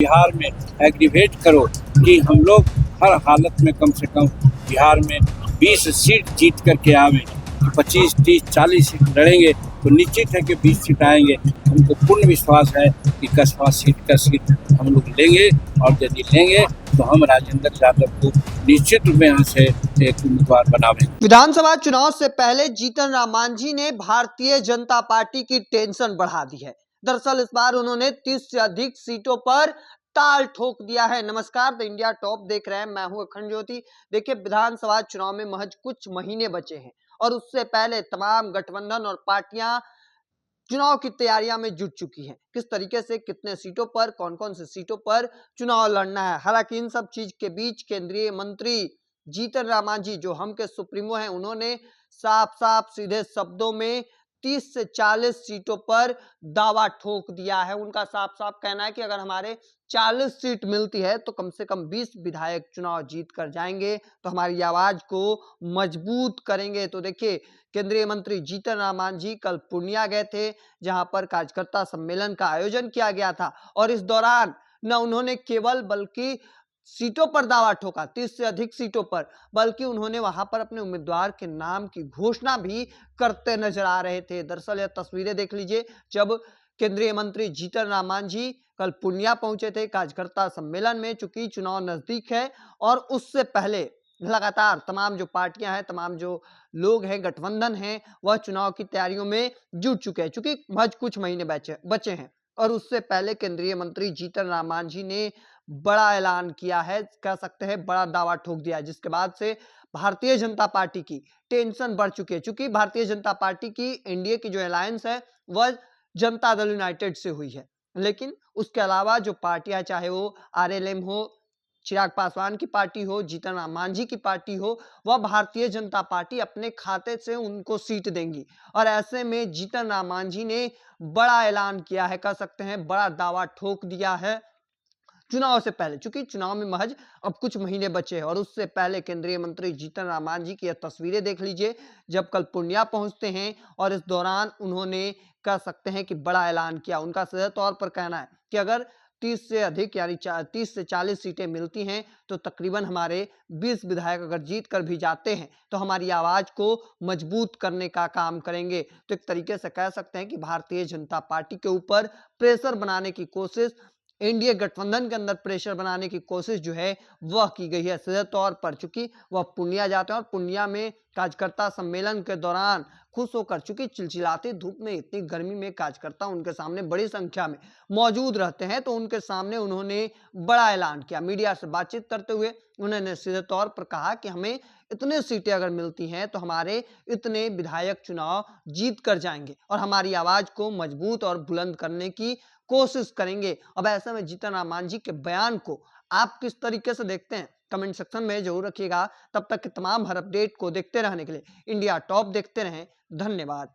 बिहार में एग्रीवेट करो कि हम लोग हर हालत में कम से कम बिहार में 20 सीट जीत करके आवे। 25, 30, 40 सीट लड़ेंगे तो निश्चित है कि 20 सीट आएंगे। हमको पूर्ण विश्वास है कि कसबा सीट का सीट हम लोग लेंगे और यदि लेंगे तो हम राजेंद्र यादव को निश्चित रूप में यहाँ से एक उम्मीदवार बनावेंगे। विधानसभा चुनाव से पहले जीतन राम मांझी ने भारतीय जनता पार्टी की टेंशन बढ़ा दी है। दरअसल इस बार उन्होंने 30 से अधिक सीटों पर ताल ठोक दिया है। नमस्कार, द इंडिया टॉप देख रहे हैं, मैं हूं अखंड ज्योति। देखिए, विधानसभा चुनाव में महज कुछ महीने बचे हैं और उससे पहले तमाम गठबंधन और पार्टियां चुनाव की तैयारियां में जुट चुकी हैं। किस तरीके से, कितने सीटों पर, कौन कौन सी सीटों पर चुनाव लड़ना है। हालांकि इन सब चीज के बीच केंद्रीय मंत्री जीतन राम मांझी, जो हम के सुप्रीमो हैं, उन्होंने साफ साफ सीधे शब्दों में 30 से 40 सीटों पर दावा ठोक दिया है। उनका साफ साफ कहना है कि अगर हमारे 40 सीट मिलती है तो कम से कम 20 विधायक चुनाव जीत कर जाएंगे, तो हमारी आवाज को मजबूत करेंगे। तो देखिए, केंद्रीय मंत्री जीतन राम मांझी कल पूर्णिया गए थे, जहां पर कार्यकर्ता सम्मेलन का आयोजन किया गया था और इस दौरान न उन्होंने केवल बल्कि सीटों पर दावा ठोका, 30 से अधिक सीटों पर, बल्कि उन्होंने वहां पर अपने उम्मीदवार के नाम की घोषणा भी करते नजर आ रहे थे। दरअसल यह तस्वीरें देख लीजिए, जब केंद्रीय मंत्री जीतन राम मांझी कल पूर्णिया पहुंचे थे कार्यकर्ता सम्मेलन में। चूंकि चुनाव नजदीक है और उससे पहले लगातार तमाम जो पार्टियां हैं, तमाम जो लोग हैं, गठबंधन हैं, वह चुनाव की तैयारियों में जुट चुके हैं, चूंकि महज कुछ महीने बचे हैं। और उससे पहले केंद्रीय मंत्री जीतन राम मांझी ने बड़ा ऐलान किया है, कह सकते हैं बड़ा दावा ठोक दिया है, जिसके बाद से भारतीय जनता पार्टी की टेंशन बढ़ चुकी है। चूंकि भारतीय जनता पार्टी की एनडीए की जो अलायंस है वह जनता दल यूनाइटेड से हुई है, लेकिन उसके अलावा जो पार्टियां, चाहे वो आरएलएम हो, चिराग पासवान की पार्टी हो, जीतन राम मांझी की पार्टी हो, वह भारतीय जनता पार्टी अपने खाते से उनको सीट देंगी। और ऐसे में जीतन राम मांझी ने बड़ा ऐलान किया है, कह सकते हैं बड़ा दावा ठोक दिया है चुनाव से पहले। चूंकि चुनाव में महज अब कुछ महीने बचे हैं और उससे पहले केंद्रीय मंत्री जीतन राम मांझी की यह तस्वीरें देख लीजिए, जब कल पूर्णिया पहुंचते हैं और इस दौरान उन्होंने, कह सकते हैं कि बड़ा ऐलान किया। उनका सीधे तौर पर कहना है कि अगर 30 से अधिक यानी 30 से 40 सीटें मिलती हैं तो तकरीबन हमारे 20 विधायक अगर जीत कर भी जाते हैं तो हमारी आवाज को मजबूत करने का काम करेंगे। तो एक तरीके से कह सकते हैं कि भारतीय जनता पार्टी के ऊपर प्रेशर बनाने की कोशिश, एनडीए गठबंधन के अंदर प्रेशर बनाने की कोशिश जो है वह की गई है सीधे तौर पर। चूंकि वह पूर्णिया जाते हैं और पूर्णिया में कार्यकर्ता सम्मेलन के दौरान खुश होकर, चूंकि चिलचिलाती धूप में, इतनी गर्मी में कार्यकर्ता उनके सामने बड़ी संख्या में मौजूद रहते हैं, तो उनके सामने उन्होंने बड़ा ऐलान किया। मीडिया से बातचीत करते हुए उन्होंने सीधे तौर पर कहा कि हमें इतने सीटें अगर मिलती हैं तो हमारे इतने विधायक चुनाव जीत कर जाएंगे और हमारी आवाज को मजबूत और बुलंद करने की कोशिश करेंगे। अब ऐसे में जीतन राम मांझी के बयान को आप किस तरीके से देखते हैं, कमेंट सेक्शन में जरूर रखिएगा। तब तक के तमाम हर अपडेट को देखते रहने के लिए इंडिया टॉप देखते रहें। धन्यवाद।